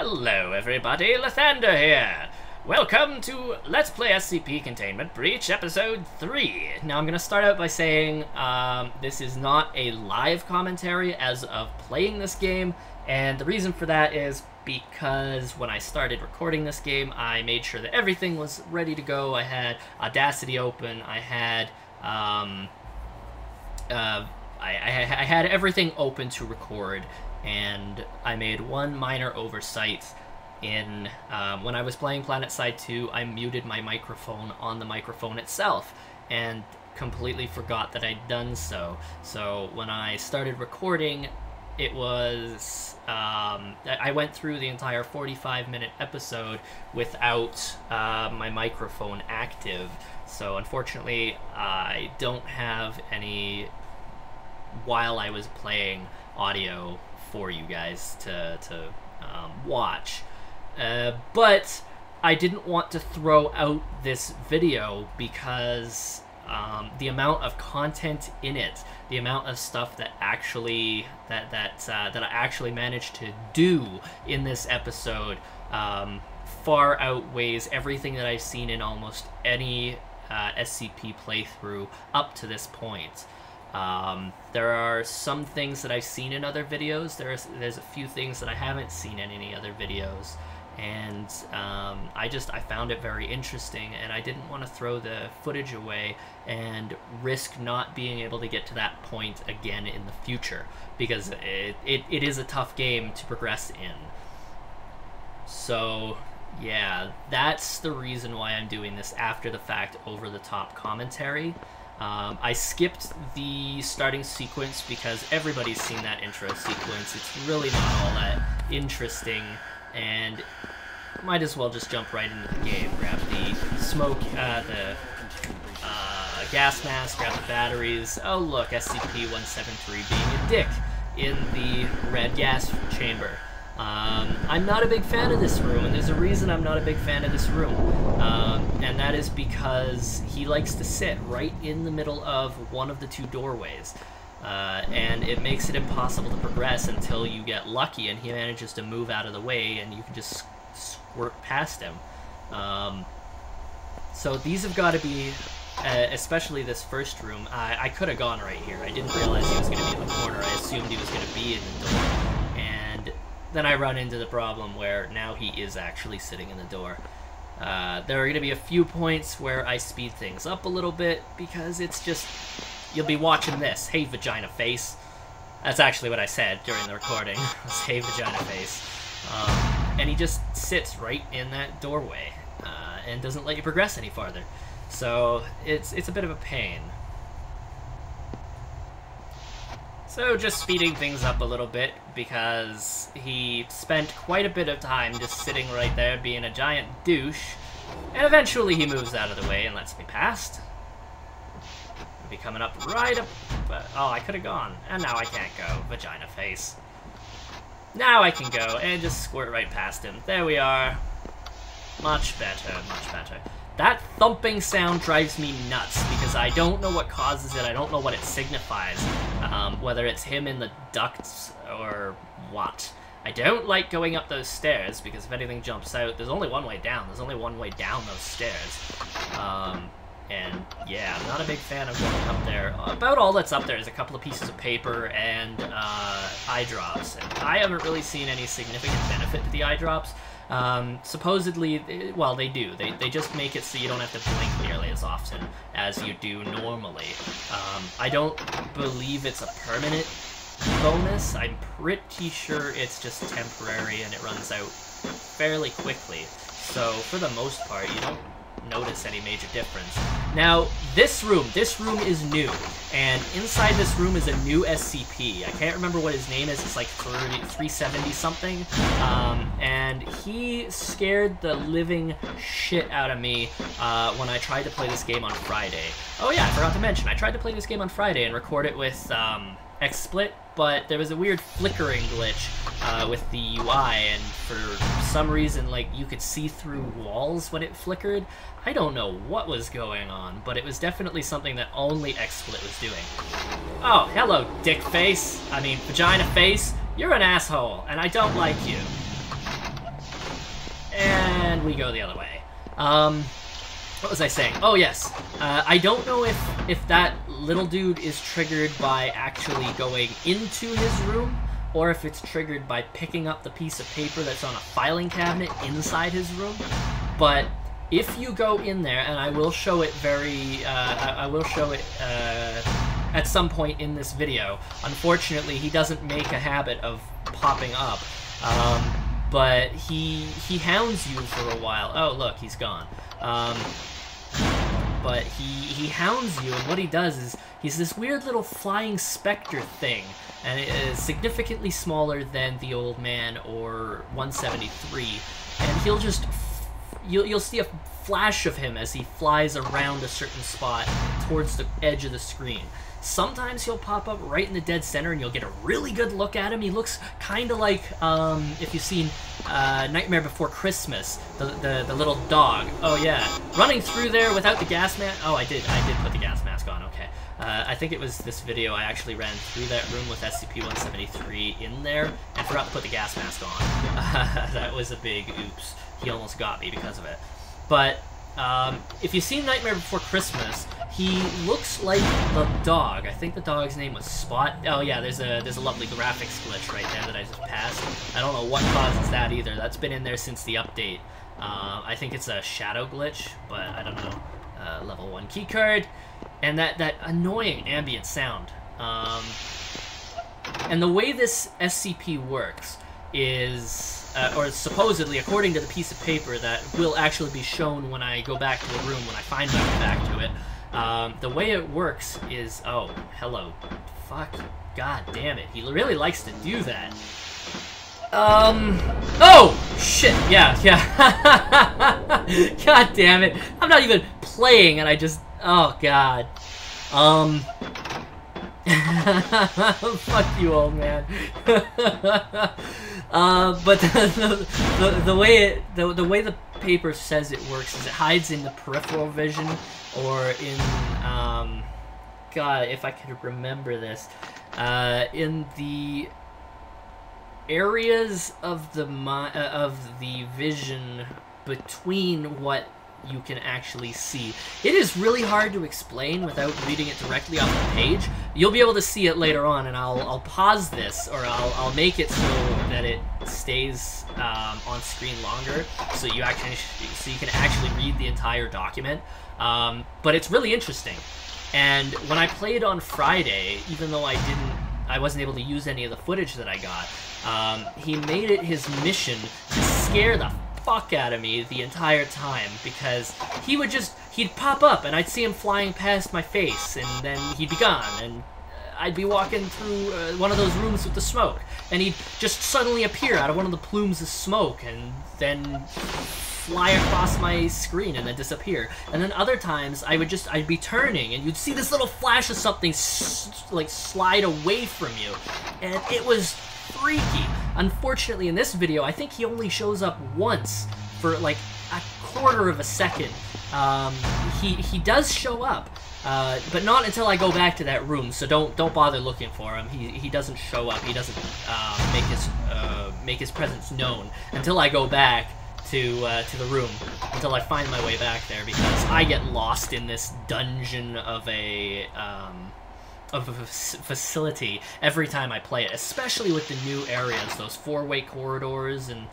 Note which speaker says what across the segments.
Speaker 1: Hello everybody, Lathander here! Welcome to Let's Play SCP Containment Breach Episode 3. Now I'm going to start out by saying this is not a live commentary as of playing this game, and the reason for that is because when I started recording this game, I made sure that everything was ready to go. I had Audacity open, I had I had everything open to record, and I made one minor oversight in when I was playing Planetside 2. I muted my microphone on the microphone itself and completely forgot that I'd done so. So when I started recording, it was I went through the entire 45-minute episode without my microphone active. So unfortunately, I don't have any while I was playing audio for you guys to watch. But I didn't want to throw out this video because the amount of content in it, the amount of stuff that actually that I actually managed to do in this episode far outweighs everything that I've seen in almost any SCP playthrough up to this point. There are some things that I've seen in other videos. There's a few things that I haven't seen in any other videos, and I found it very interesting, and I didn't want to throw the footage away and risk not being able to get to that point again in the future, because it is a tough game to progress in. So yeah, that's the reason why I'm doing this after the fact, over-the-top commentary. I skipped the starting sequence because everybody's seen that intro sequence. It's really not all that interesting, and might as well just jump right into the game. Grab the smoke, the gas mask, grab the batteries. Oh look, SCP-173 being a dick in the red gas chamber. I'm not a big fan of this room, and there's a reason I'm not a big fan of this room, and that is because he likes to sit right in the middle of one of the two doorways, and it makes it impossible to progress until you get lucky and he manages to move out of the way and you can just squirt past him. So these have got to be, especially this first room. I could have gone right here. I didn't realize he was going to be in the corner. I assumed he was going to be in the door, and then I run into the problem where now he is actually sitting in the door. There are going to be a few points where I speed things up a little bit because it's just, you'll be watching this. Hey, vagina face. That's actually what I said during the recording. Was, hey, vagina face. And he just sits right in that doorway and doesn't let you progress any farther. So it's a bit of a pain. So just speeding things up a little bit because he spent quite a bit of time just sitting right there being a giant douche, and eventually he moves out of the way and lets me past. I'll be coming up right up, oh, I could have gone, and now I can't go, vagina face. Now I can go and just squirt right past him. There we are. Much better, much better. That thumping sound drives me nuts because I don't know what causes it. I don't know what it signifies, whether it's him in the ducts or what. I don't like going up those stairs because if anything jumps out, there's only one way down. There's only one way down those stairs. And yeah, I'm not a big fan of going up there. About all that's up there is a couple of pieces of paper and eye drops. And I haven't really seen any significant benefit to the eye drops. Supposedly, well, they do. They just make it so you don't have to blink nearly as often as you do normally. I don't believe it's a permanent bonus. I'm pretty sure it's just temporary and it runs out fairly quickly. So, for the most part, you don't notice any major difference. Now, this room is new, and inside this room is a new SCP. I can't remember what his name is. It's like 370 something, and he scared the living shit out of me when I tried to play this game on Friday. Oh yeah, I forgot to mention, I tried to play this game on Friday and record it with XSplit, but there was a weird flickering glitch with the UI, and for some reason, like, you could see through walls when it flickered. I don't know what was going on, but it was definitely something that only XSplit was doing. Oh, hello, dick face. I mean, vagina face. You're an asshole, and I don't like you. and we go the other way. What was I saying? Oh, yes. I don't know if that little dude is triggered by actually going into his room, or if it's triggered by picking up the piece of paper that's on a filing cabinet inside his room. But if you go in there, and I will show it I will show it at some point in this video. Unfortunately, he doesn't make a habit of popping up, but he hounds you for a while. Oh, look, he's gone. But he hounds you, and what he does is he's this weird little flying specter thing, and it is significantly smaller than the old man or 173, and he'll just you'll see a flash of him as he flies around a certain spot towards the edge of the screen. Sometimes he'll pop up right in the dead center, and you'll get a really good look at him. He looks kind of like, if you've seen Nightmare Before Christmas, the little dog. Oh yeah, running through there without the gas mask. Oh, I did put the gas mask on. Okay, I think it was this video I actually ran through that room with SCP-173 in there and forgot to put the gas mask on. That was a big oops. He almost got me because of it. But if you've seen Nightmare Before Christmas, he looks like the dog. I think the dog's name was Spot. Oh yeah, there's a lovely graphics glitch right there that I just passed. I don't know what causes that either. That's been in there since the update. I think it's a shadow glitch, but I don't know. Level 1 keycard, and that annoying ambient sound. And the way this SCP works is, or supposedly, according to the piece of paper that will actually be shown when I go back to the room, when I find my way back to it, the way it works is... Oh, hello. Fuck. God damn it. He really likes to do that. Oh! Shit! Yeah. God damn it. I'm not even playing, and I just... Oh, God. Fuck you, old man. But the way the paper says it works is it hides in the peripheral vision, or in God, if I could remember this, in the areas of the vision between what you can actually see. It is really hard to explain without reading it directly off the page. You'll be able to see it later on, and I'll pause this, or I'll make it so that it stays on screen longer, so you can actually read the entire document. But it's really interesting. And when I played on Friday, even though I wasn't able to use any of the footage that I got, he made it his mission to scare the fuck out of me the entire time, because he'd pop up and I'd see him flying past my face, and then he'd be gone, and I'd be walking through one of those rooms with the smoke, and he'd just suddenly appear out of one of the plumes of smoke and then fly across my screen and then disappear. And then other times I'd be turning and you'd see this little flash of something like slide away from you, and it was freaky. Unfortunately, in this video, I think he only shows up once for like a quarter of a second. He does show up, but not until I go back to that room. So don't bother looking for him. He doesn't show up. He doesn't make his presence known until I go back to the room, until I find my way back there, because I get lost in this dungeon of a facility every time I play it, especially with the new areas, those four-way corridors and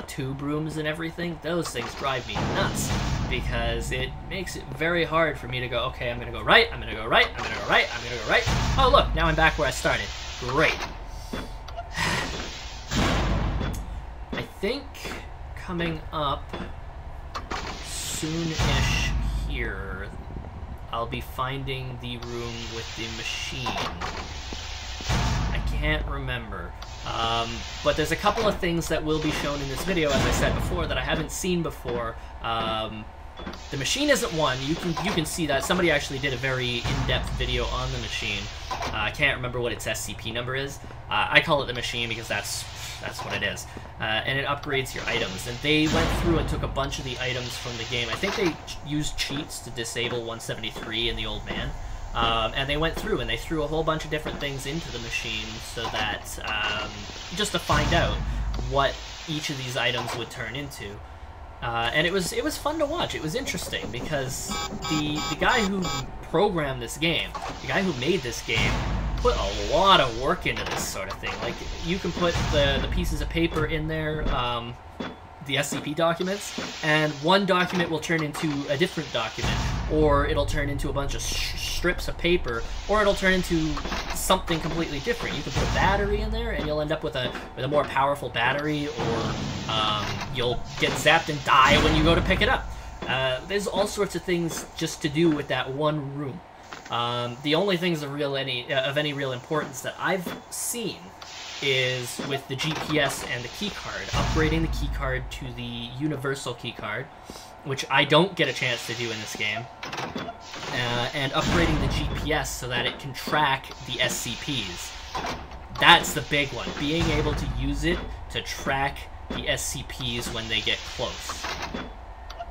Speaker 1: tube rooms and everything. Those things drive me nuts, because it makes it very hard for me to go, okay, I'm gonna go right, I'm gonna go right, I'm gonna go right, I'm gonna go right. Oh look, now I'm back where I started. Great. I think coming up soon-ish here, I'll be finding the room with the machine. I can't remember. But there's a couple of things that will be shown in this video, as I said before, that I haven't seen before. The machine isn't one. You can see that. Somebody actually did a very in-depth video on the machine. I can't remember what its SCP number is. I call it the machine because that's what it is. And it upgrades your items. And they went through and took a bunch of the items from the game. I think they used cheats to disable 173 and the old man. And they went through and they threw a whole bunch of different things into the machine so that, just to find out what each of these items would turn into. And it was fun to watch. It was interesting because the guy who programmed this game, the guy who made this game, put a lot of work into this sort of thing. Like, you can put the pieces of paper in there, the SCP documents, and one document will turn into a different document, or it'll turn into a bunch of strips of paper, or it'll turn into something completely different. You can put a battery in there, and you'll end up with a more powerful battery, or you'll get zapped and die when you go to pick it up. There's all sorts of things just to do with that one room. The only things of any real importance that I've seen is with the GPS and the keycard, upgrading the keycard to the universal keycard, which I don't get a chance to do in this game, and upgrading the GPS so that it can track the SCPs. That's the big one, being able to use it to track the SCPs when they get close.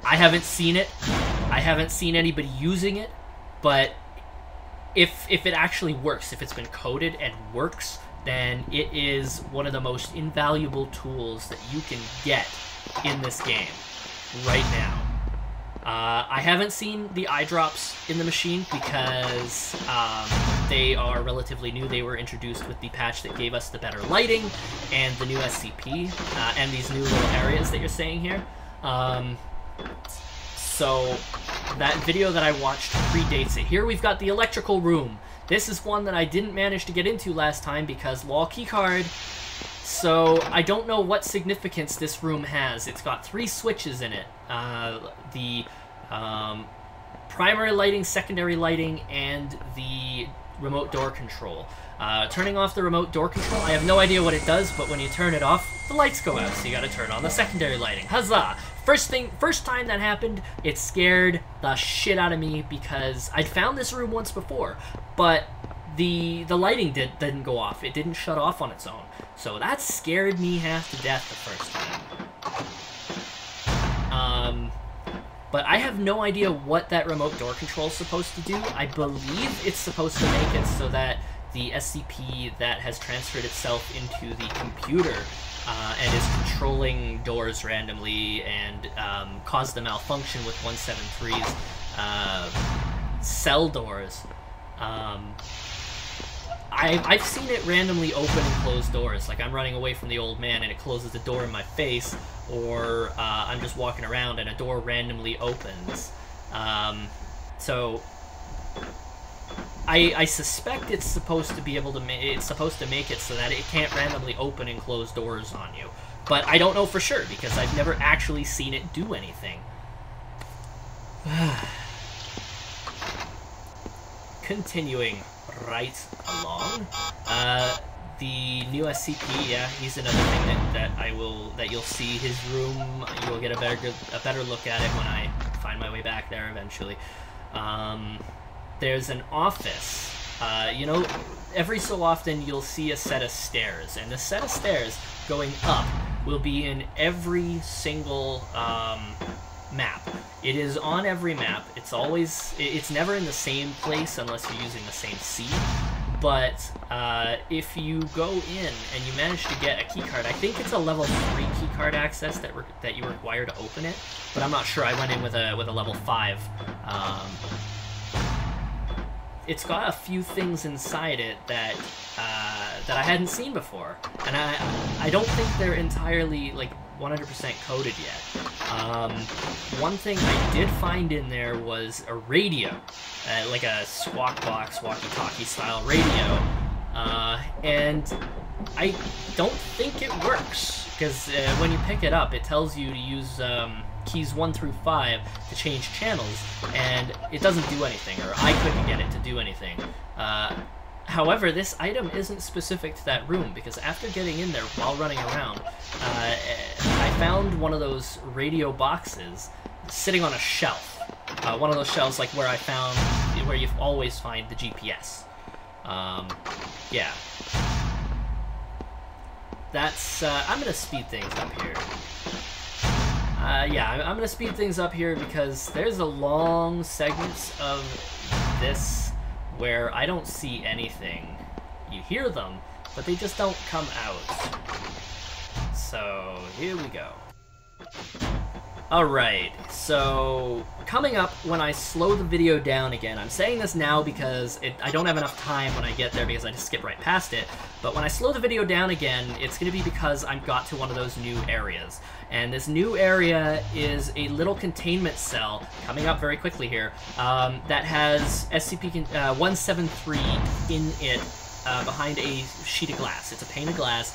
Speaker 1: I haven't seen it, I haven't seen anybody using it, but if it actually works, if it's been coded and works, then it is one of the most invaluable tools that you can get in this game right now. I haven't seen the eye drops in the machine because they are relatively new. They were introduced with the patch that gave us the better lighting and the new SCP and these new little areas that you're seeing here. So that video that I watched predates it. Here we've got the electrical room. This is one that I didn't manage to get into last time because wall keycard, so I don't know what significance this room has. It's got 3 switches in it. The primary lighting, secondary lighting, and the remote door control. Turning off the remote door control, I have no idea what it does, but when you turn it off, the lights go out, so you gotta turn on the secondary lighting. Huzzah! First time that happened, it scared the shit out of me because I'd found this room once before, but the lighting didn't go off. It didn't shut off on its own. So that scared me half to death the first time. But I have no idea what that remote door control is supposed to do. I believe it's supposed to make it so that the SCP that has transferred itself into the computer and is controlling doors randomly and caused the malfunction with 173's cell doors. I've seen it randomly open and close doors, like I'm running away from the old man and it closes the door in my face, or I'm just walking around and a door randomly opens. So I suspect it's supposed to be able to it's supposed to make it so that it can't randomly open and close doors on you. But I don't know for sure because I've never actually seen it do anything. Continuing right along, the new SCP, yeah, he's another thing that you'll see his room. You'll get a better look at it when I find my way back there eventually. There's an office. You know, every so often you'll see a set of stairs, and the set of stairs going up will be in every single map. It is on every map. It's never in the same place unless you're using the same seed. But if you go in and you manage to get a keycard, I think it's a level 3 keycard access that you require to open it. But I'm not sure. I went in with a level 5. It's got a few things inside it that I hadn't seen before, and I don't think they're entirely like 100% coded yet. One thing I did find in there was a radio, like a squawk box, walkie-talkie style radio, and I don't think it works because when you pick it up, it tells you to use keys 1 through 5 to change channels, and it doesn't do anything, or I couldn't get it to do anything. However, this item isn't specific to that room, because after getting in there while running around, I found one of those radio boxes sitting on a shelf. One of those shelves like where you always find the GPS. Yeah. That's, I'm gonna speed things up here. Yeah, I'm gonna speed things up here because there's a long segments of this where I don't see anything. You hear them, but they just don't come out. So, here we go. Alright, so coming up when I slow the video down again, I'm saying this now because I don't have enough time when I get there because I just skip right past it, but when I slow the video down again, it's going to be because I've got to one of those new areas. And this new area is a little containment cell, coming up very quickly here, that has SCP-173 in it. Behind a sheet of glass. It's a pane of glass.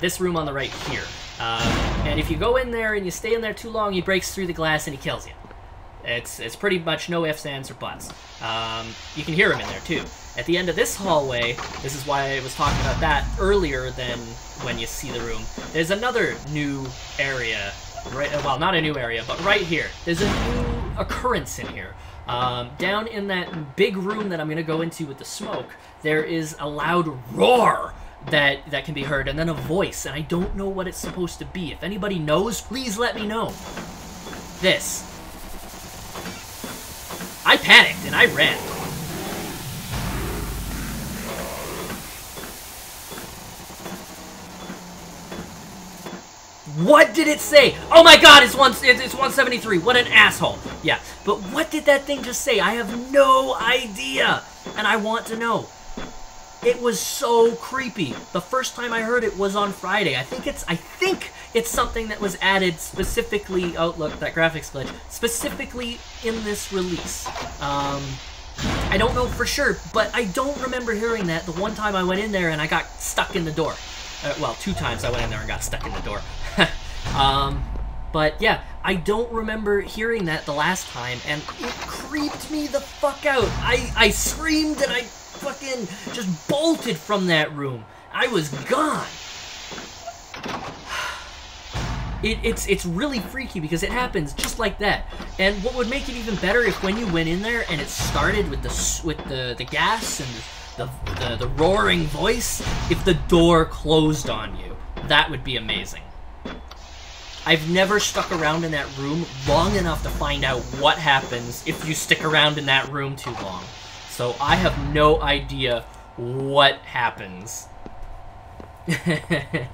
Speaker 1: This room on the right here. And if you go in there and you stay in there too long, he breaks through the glass and he kills you. It's pretty much no ifs, ands, or buts. You can hear him in there too. At the end of this hallway, this is why I was talking about that earlier than when you see the room, there's another new area. Right, well, not a new area, but right here. There's a new occurrence in here. Down in that big room that I'm going to go into with the smoke, there is a loud roar that can be heard, and then a voice, and I don't know what it's supposed to be. If anybody knows, please let me know. This. I panicked, and I ran. What did it say? Oh my god, it's 173. What an asshole. Yeah, but what did that thing just say? I have no idea, and I want to know. It was so creepy. The first time I heard it was on Friday. I think it's something that was added specifically. Oh, look, that graphics glitch. Specifically in this release. I don't know for sure, but I don't remember hearing that the one time I went in there and I got stuck in the door. Well, 2 times I went in there and got stuck in the door. But yeah, I don't remember hearing that the last time, and it creeped me the fuck out. I screamed and I fucking just bolted from that room. I was gone. It's really freaky because it happens just like that. And what would make it even better if when you went in there and it started with the gas and the roaring voice, if the door closed on you. That would be amazing. I've never stuck around in that room long enough to find out what happens if you stick around in that room too long. So I have no idea what happens. And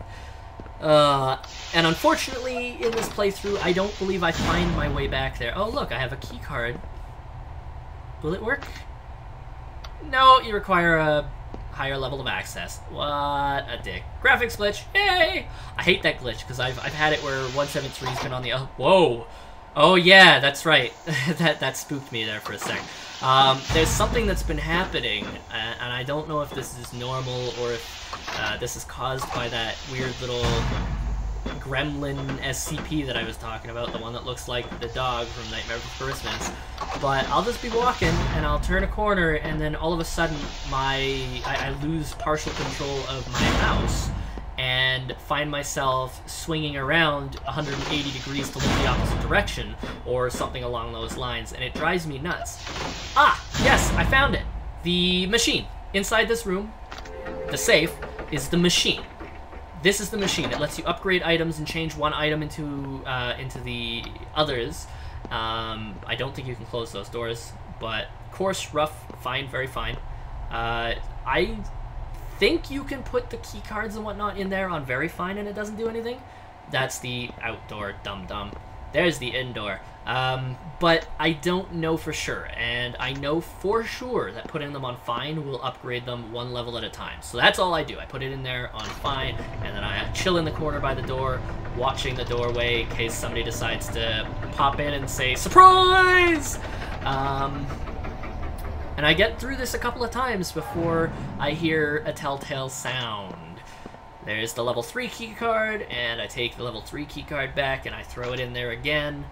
Speaker 1: unfortunately, in this playthrough, I don't believe I find my way back there. Oh, look, I have a key card. Will it work? No, you require a higher level of access. What a dick. Graphics glitch. Yay! I hate that glitch because I've had it where 173's been on the... Whoa! Oh yeah, that's right. that spooked me there for a sec. There's something that's been happening, and I don't know if this is normal or if this is caused by that weird little gremlin SCP that I was talking about, the one that looks like the dog from Nightmare Before Christmas. But I'll just be walking, and I'll turn a corner, and then all of a sudden, I lose partial control of my mouse, and find myself swinging around 180 degrees to look the opposite direction, or something along those lines, and it drives me nuts. Ah, yes, I found it. The machine. Inside this room, the safe, is the machine. This is the machine. It lets you upgrade items and change one item into the others. I don't think you can close those doors, but coarse, rough, fine, very fine. I think you can put the key cards and whatnot in there on very fine and it doesn't do anything. That's the outdoor dum-dum. There's the indoor. But I don't know for sure, and I know for sure that putting them on fine will upgrade them one level at a time. So that's all I do. I put it in there on fine, and then I chill in the corner by the door, watching the doorway in case somebody decides to pop in and say, "Surprise!" And I get through this a couple of times before I hear a telltale sound. There's the level 3 key card, and I take the level 3 key card back and I throw it in there again.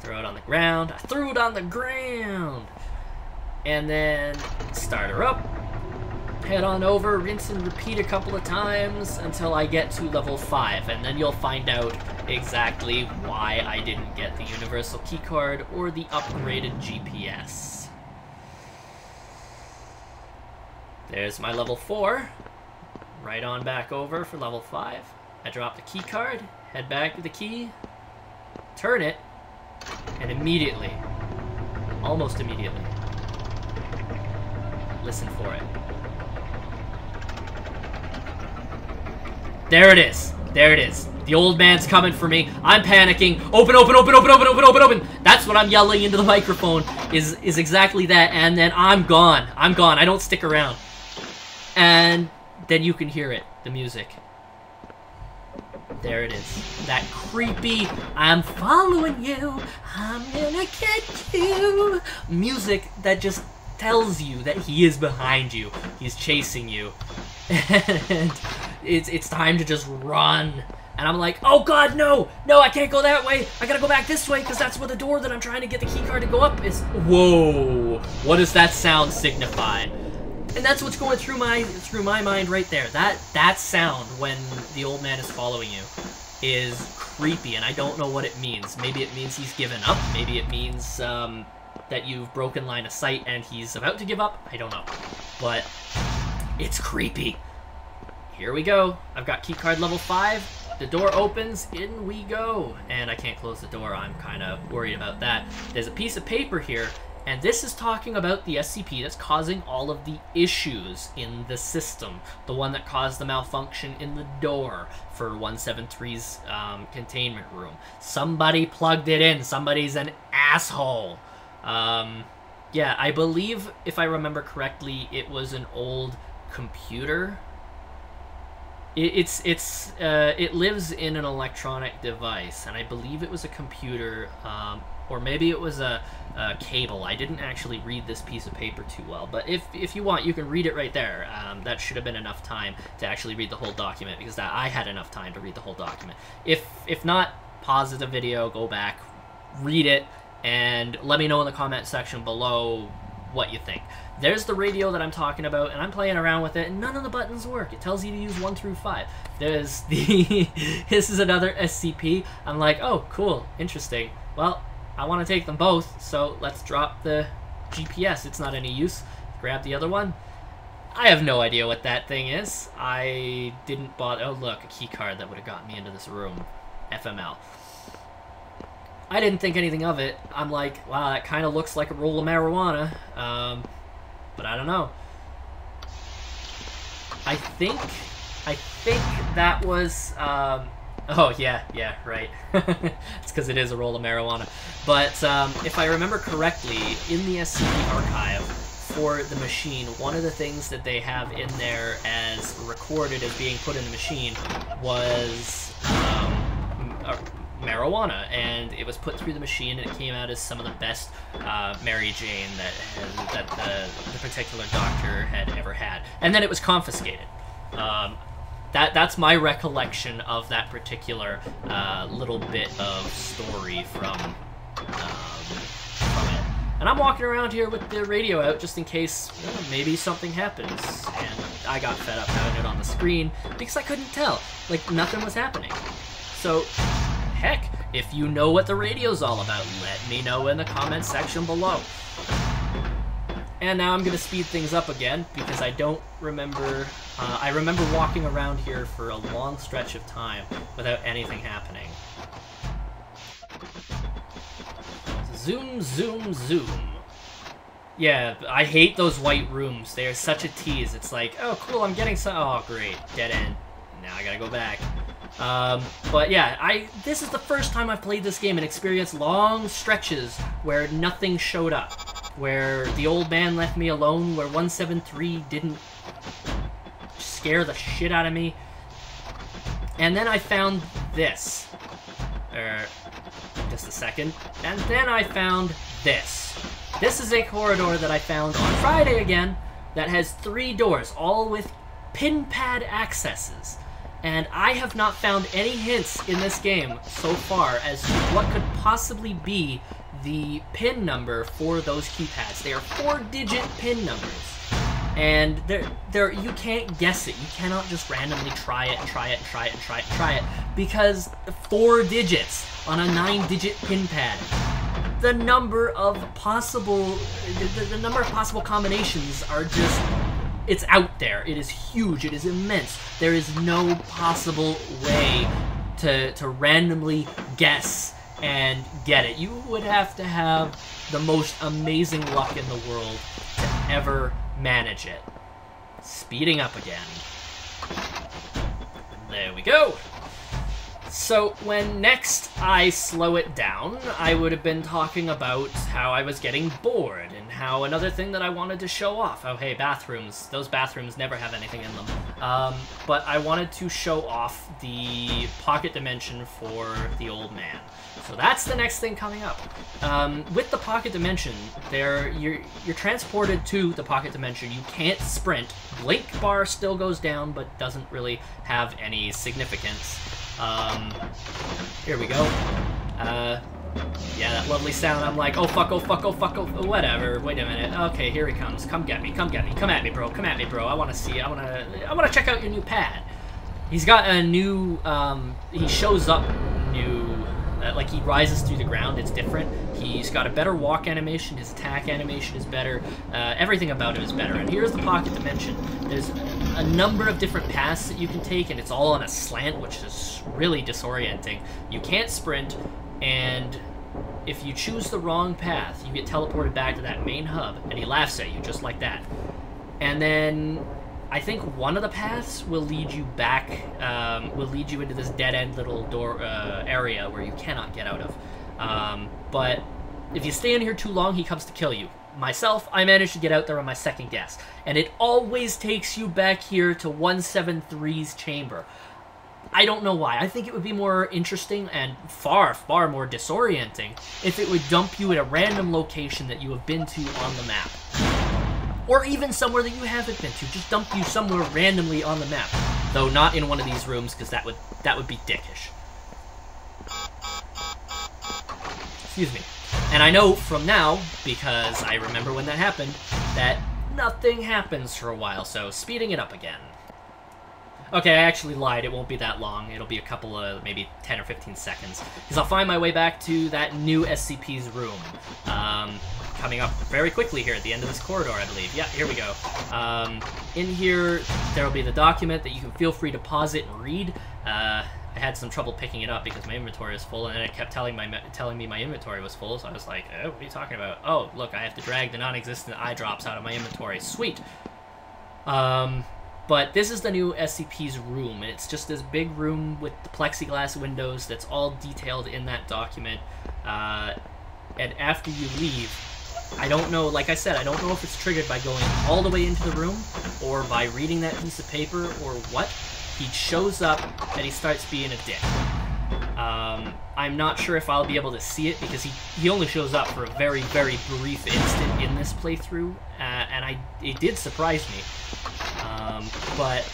Speaker 1: Throw it on the ground. I threw it on the ground! And then start her up. Head on over, rinse and repeat a couple of times until I get to level 5, and then you'll find out exactly why I didn't get the universal key card or the upgraded GPS. There's my level 4. Right on back over for level 5. I drop the key card, head back to the key, turn it, and immediately, almost immediately, listen for it. There it is. There it is. The old man's coming for me. I'm panicking. Open, open, open, open, open, open, open, open. That's what I'm yelling into the microphone, is exactly that. And then I'm gone. I'm gone. I don't stick around. And then you can hear it, the music. There it is. That creepy, I'm following you, I'm gonna get you, music that just tells you that he is behind you. He's chasing you. And it's time to just run. And I'm like, oh god, no! No, I can't go that way! I gotta go back this way, because that's where the door that I'm trying to get the keycard to go up is. Whoa! What does that sound signify? And that's what's going through my mind right there. That sound when the old man is following you is creepy, and I don't know what it means. Maybe it means he's given up. Maybe it means that you've broken line of sight and he's about to give up. I don't know. But it's creepy. Here we go. I've got keycard level 5. The door opens, in we go. And I can't close the door. I'm kind of worried about that. There's a piece of paper here, and this is talking about the SCP that's causing all of the issues in the system. The one that caused the malfunction in the door for 173's containment room. Somebody plugged it in. Somebody's an asshole. Yeah, I believe, if I remember correctly, it was an old computer. It lives in an electronic device, and I believe it was a computer, or maybe it was a cable. I didn't actually read this piece of paper too well, but if you want, you can read it right there. That should have been enough time to actually read the whole document, because I had enough time to read the whole document. If not, pause the video, go back, read it, and let me know in the comment section below what you think. There's the radio that I'm talking about, and I'm playing around with it, and none of the buttons work. It tells you to use 1 through 5. There's the... This is another SCP. I'm like, oh, cool, interesting. Well, I want to take them both, so let's drop the GPS. It's not any use. Grab the other one. I have no idea what that thing is. I didn't bother... Oh, look, a key card that would have gotten me into this room. FML. I didn't think anything of it. I'm like, wow, that kind of looks like a roll of marijuana. But I don't know. I think that was, oh, yeah, right. It's because it is a roll of marijuana. But if I remember correctly, in the SCP archive for the machine, one of the things that they have in there as recorded as being put in the machine was marijuana, and it was put through the machine, and it came out as some of the best Mary Jane that the particular doctor had ever had. And then it was confiscated. That's my recollection of that particular little bit of story from it. And I'm walking around here with the radio out just in case maybe something happens. And I got fed up having it on the screen because I couldn't tell. Like, nothing was happening. So, heck, if you know what the radio's all about, let me know in the comments section below. And now I'm going to speed things up again, because I don't remember... I remember walking around here for a long stretch of time without anything happening. Zoom, zoom, zoom. Yeah, I hate those white rooms. They are such a tease. It's like, oh, cool, I'm getting some... Oh, great. Dead end. Now I gotta go back. But yeah, this is the first time I've played this game and experienced long stretches where nothing showed up. Where the old man left me alone, where 173 didn't scare the shit out of me. And then I found this. Just a second. And then I found this. This is a corridor that I found on Friday again that has 3 doors, all with pin pad accesses. And I have not found any hints in this game so far as to what could possibly be the pin number for those keypads. They are 4-digit pin numbers. And you can't guess it. You cannot just randomly try it, because 4 digits on a 9-digit pin pad. The number of possible combinations are just... It's out there. It is huge. It is immense. There is no possible way to randomly guess and get it. You would have to have the most amazing luck in the world to ever manage it. Speeding up again. There we go. So when next I slow it down, I would have been talking about how I was getting bored, and how another thing that I wanted to show off. Oh, hey, bathrooms. Those bathrooms never have anything in them. But I wanted to show off the pocket dimension for the old man. So that's the next thing coming up. With the pocket dimension, you're transported to the pocket dimension. You can't sprint. Blink bar still goes down, but doesn't really have any significance. Here we go. Yeah, that lovely sound. I'm like, oh fuck, oh fuck, oh fuck, oh whatever. Wait a minute. Okay, here he comes. Come get me, come get me. Come at me, bro. Come at me, bro. I want to see. I want to check out your new pad. He's got a new. He shows up new. Like he rises through the ground. It's different. He's got a better walk animation. His attack animation is better. Everything about him is better. And here's the pocket dimension. There's a number of different paths that you can take, and it's all on a slant, which is really disorienting. You can't sprint, and if you choose the wrong path, you get teleported back to that main hub, and he laughs at you just like that. And then I think one of the paths will lead you back, will lead you into this dead-end little door area where you cannot get out of. But if you stay in here too long, he comes to kill you. Myself, I managed to get out there on my second guess, and it always takes you back here to 173's chamber. I don't know why. I think it would be more interesting and far, far more disorienting if it would dump you at a random location that you have been to on the map. Or even somewhere that you haven't been to. Just dump you somewhere randomly on the map. Though not in one of these rooms, because that would be dickish. Excuse me. And I know from now, because I remember when that happened, that nothing happens for a while, so speeding it up again. Okay, I actually lied. It won't be that long. It'll be a couple of, maybe 10 or 15 seconds. Because I'll find my way back to that new SCP's room. Coming up very quickly here at the end of this corridor, I believe. Yeah, here we go. In here, there will be the document that you can feel free to pause it and read. I had some trouble picking it up because my inventory was full, and then it kept telling me my inventory was full, so I was like, oh, what are you talking about? Oh, look, I have to drag the non-existent eye drops out of my inventory. Sweet! But this is the new SCP's room, and it's just this big room with the plexiglass windows that's all detailed in that document. And after you leave, I don't know, like I said, I don't know if it's triggered by going all the way into the room, or by reading that piece of paper, or what. He shows up, and he starts being a dick. I'm not sure if I'll be able to see it, because he only shows up for a very, very brief instant in this playthrough, and it did surprise me. But...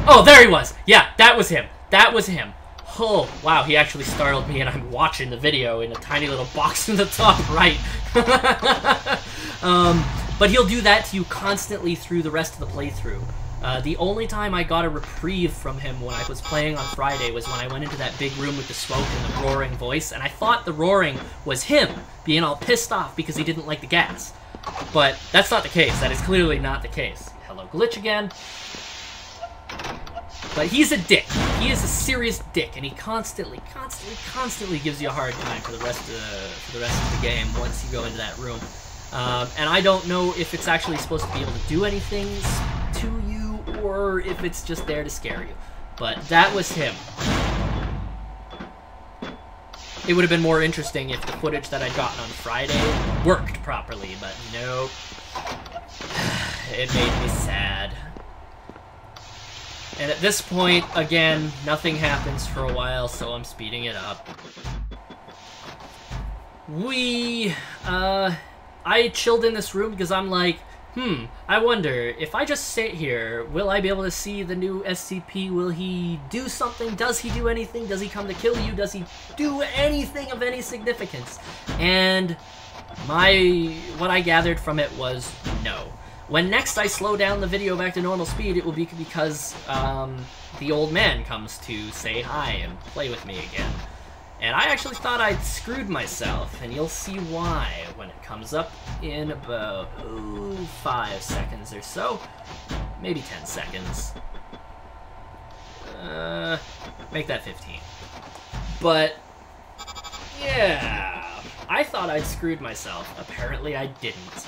Speaker 1: Oh, there he was! Yeah, that was him! That was him! Oh, wow, he actually startled me, and I'm watching the video in a tiny little box in the top right. But he'll do that to you constantly through the rest of the playthrough. The only time I got a reprieve from him when I was playing on Friday was when I went into that big room with the smoke and the roaring voice, and I thought the roaring was him being all pissed off because he didn't like the gas. But that's not the case. That is clearly not the case. Hello, glitch again. But he's a dick. He is a serious dick, and he constantly gives you a hard time for the rest of the game once you go into that room. And I don't know if it's actually supposed to be able to do anything to you, or if it's just there to scare you. But that was him. It would have been more interesting if the footage that I'd gotten on Friday worked properly, but no. It made me sad. And at this point, again, nothing happens for a while, so I'm speeding it up. I chilled in this room because I'm like, I wonder, if I just sit here, will I be able to see the new SCP? Will he do something? Does he do anything? Does he come to kill you? Does he do anything of any significance? And what I gathered from it was no. When next I slow down the video back to normal speed, it will be because the old man comes to say hi and play with me again. And I actually thought I'd screwed myself, and you'll see why when it comes up in about 5 seconds or so. Maybe 10 seconds. Make that 15. But, yeah, I thought I'd screwed myself. Apparently I didn't.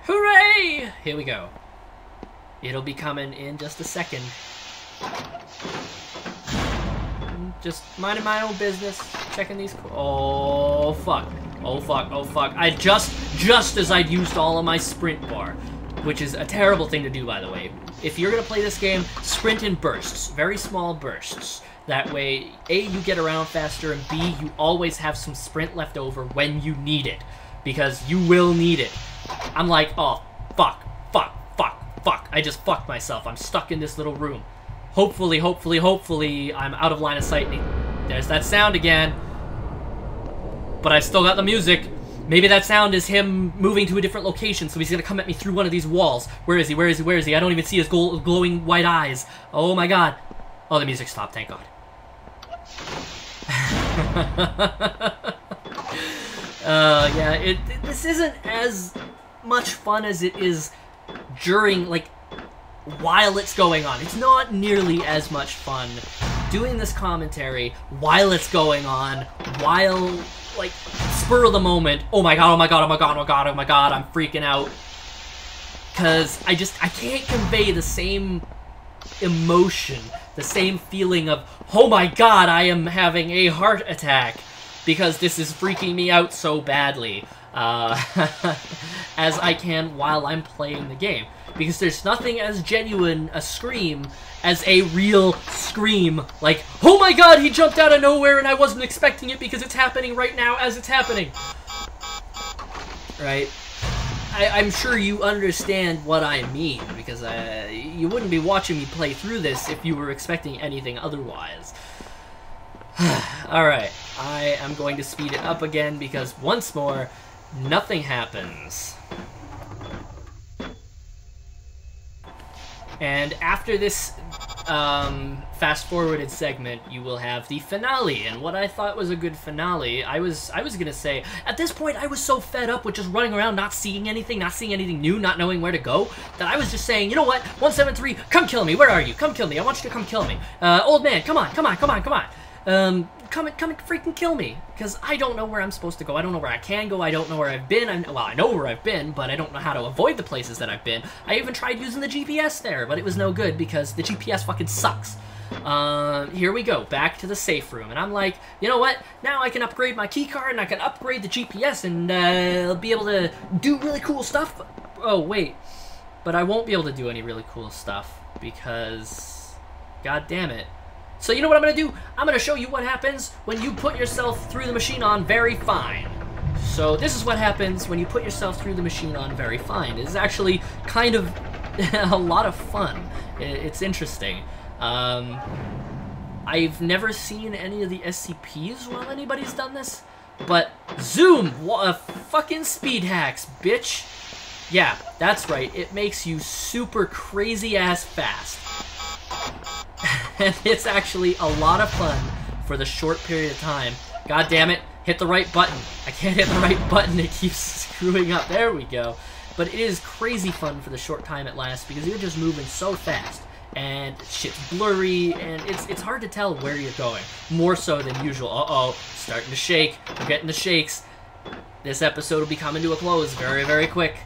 Speaker 1: Hooray! Here we go. It'll be coming in just a second. Just minding my own business, checking these... Oh, fuck. Oh, fuck. Oh, fuck. I just as I'd used all of my sprint bar, which is a terrible thing to do, by the way. If you're gonna play this game, sprint in bursts. Very small bursts. That way, A, you get around faster, and B, you always have some sprint left over when you need it. Because you will need it. I'm like, oh, fuck, fuck, fuck, fuck. I just fucked myself. I'm stuck in this little room. Hopefully, I'm out of line of sight. There's that sound again. But I've still got the music. Maybe that sound is him moving to a different location, so he's gonna come at me through one of these walls. Where is he? Where is he? Where is he? I don't even see his glowing white eyes. Oh my god. Oh, the music stopped, thank god. Yeah, this isn't as much fun as it is during, like, while it's going on. It's not nearly as much fun doing this commentary while it's going on, while, like, spur of the moment, oh my god, oh my god, oh my god, oh my god, oh my god, I'm freaking out. Because I can't convey the same emotion, the same feeling of, oh my god, I am having a heart attack, because this is freaking me out so badly, as I can while I'm playing the game. Because there's nothing as genuine a scream as a real scream. Like, oh my god, he jumped out of nowhere and I wasn't expecting it because it's happening right now as it's happening. Right? I'm sure you understand what I mean, because you wouldn't be watching me play through this if you were expecting anything otherwise. Alright, I am going to speed it up again because, once more, nothing happens. And after this fast-forwarded segment, you will have the finale. And what I thought was a good finale, I was gonna say, at this point I was so fed up with just running around, not seeing anything new, not knowing where to go, that I was just saying, you know what, 173, come kill me, where are you? Come kill me, I want you to come kill me. Old man, come on. Come and freaking kill me, because I don't know where I'm supposed to go. I don't know where I can go. I don't know where I've been. Well, I know where I've been, but I don't know how to avoid the places that I've been. I even tried using the GPS there, but it was no good because the GPS fucking sucks. Here we go, back to the safe room, and I'm like, you know what? Now I can upgrade my keycard, and I can upgrade the GPS, and I'll be able to do really cool stuff. Oh, wait. But I won't be able to do any really cool stuff, because... God damn it. So you know what I'm going to do? I'm going to show you what happens when you put yourself through the machine on very fine. So this is what happens when you put yourself through the machine on very fine. It's actually kind of a lot of fun. It's interesting. I've never seen any of the SCPs while anybody's done this, but zoom! Fucking speed hacks, bitch! Yeah, that's right. It makes you super crazy-ass fast. And it's actually a lot of fun for the short period of time. God damn it, hit the right button. I can't hit the right button, it keeps screwing up. There we go. But it is crazy fun for the short time it lasts because you're just moving so fast. And shit's blurry, and it's hard to tell where you're going. More so than usual. Uh-oh, starting to shake. I'm getting the shakes. This episode will be coming to a close very, very quick.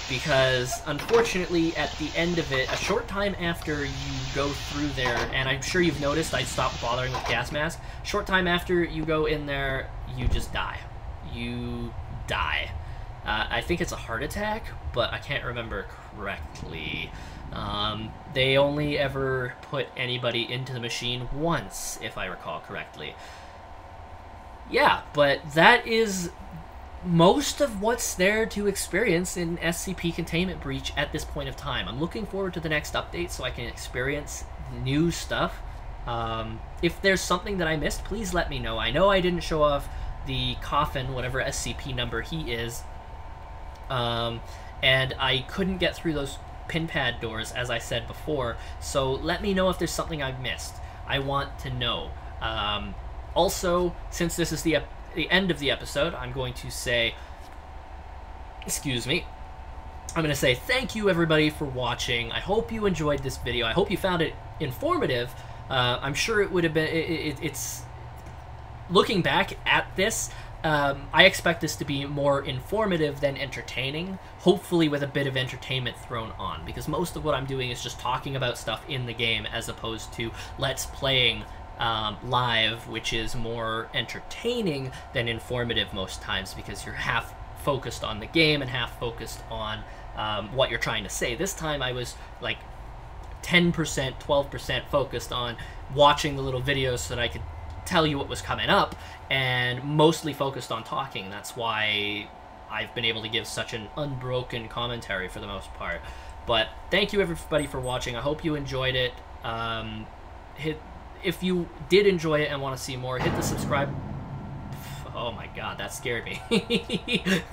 Speaker 1: Because, unfortunately, at the end of it, a short time after you go through there, and I'm sure you've noticed I stopped bothering with gas mask, short time after you go in there, you just die. You die. I think it's a heart attack, but I can't remember correctly. They only ever put anybody into the machine once, if I recall correctly. Yeah, but that is... most of what's there to experience in SCP Containment Breach at this point of time. I'm looking forward to the next update so I can experience new stuff. If there's something that I missed, please let me know. I know I didn't show off the coffin, whatever SCP number he is, and I couldn't get through those pin pad doors, as I said before, so let me know if there's something I've missed. I want to know. Also, since this is the end of the episode, I'm going to say, excuse me, I'm going to say thank you everybody for watching. I hope you enjoyed this video. I hope you found it informative. I'm sure it would have been, it's, looking back at this, I expect this to be more informative than entertaining, hopefully with a bit of entertainment thrown on, because most of what I'm doing is just talking about stuff in the game as opposed to let's playing live, which is more entertaining than informative most times, because you're half focused on the game and half focused on what you're trying to say. This time I was like 10%, 12% focused on watching the little videos so that I could tell you what was coming up, and mostly focused on talking. That's why I've been able to give such an unbroken commentary for the most part. But thank you everybody for watching. I hope you enjoyed it. If you did enjoy it and want to see more, hit the subscribe. Oh my god, that scared me. Hit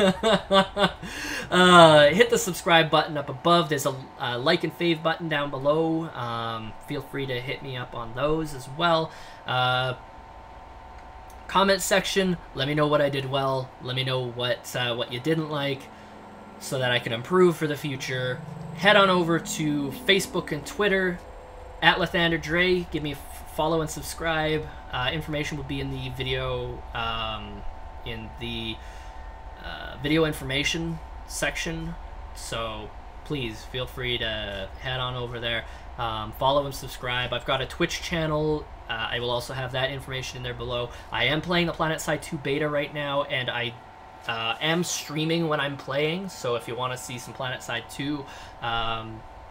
Speaker 1: the subscribe button up above. There's a like and fave button down below. Feel free to hit me up on those as well. Comment section, let me know what I did well. Let me know what you didn't like, so that I can improve for the future. Head on over to Facebook and Twitter, @LathanderDre. Give me a follow and subscribe. Information will be in the video, video information section. So please feel free to head on over there. Follow and subscribe. I've got a Twitch channel. I will also have that information in there below. I am playing the Planetside 2 beta right now, and I am streaming when I'm playing. So if you want to see some Planetside 2,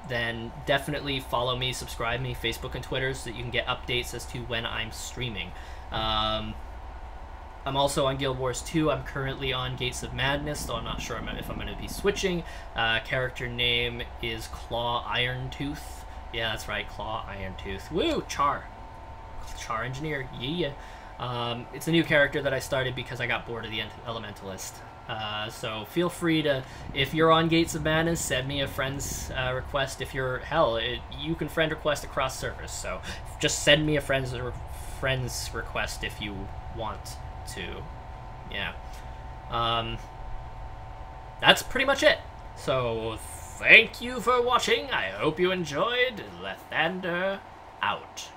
Speaker 1: then definitely follow me, subscribe me, Facebook and Twitter, so that you can get updates as to when I'm streaming. I'm also on Guild Wars 2. I'm currently on Gates of Madness, though I'm not sure if I'm going to be switching. Character name is Claw Irontooth. Yeah, that's right, Claw Irontooth. Woo! Char Engineer, yeah. It's a new character that I started because I got bored of the Elementalist. So feel free to, if you're on Gates of Madness, send me a friend's request. If you're, you can friend request across servers, so just send me a friend's request if you want to. Yeah. That's pretty much it. So thank you for watching. I hope you enjoyed. Lathander out.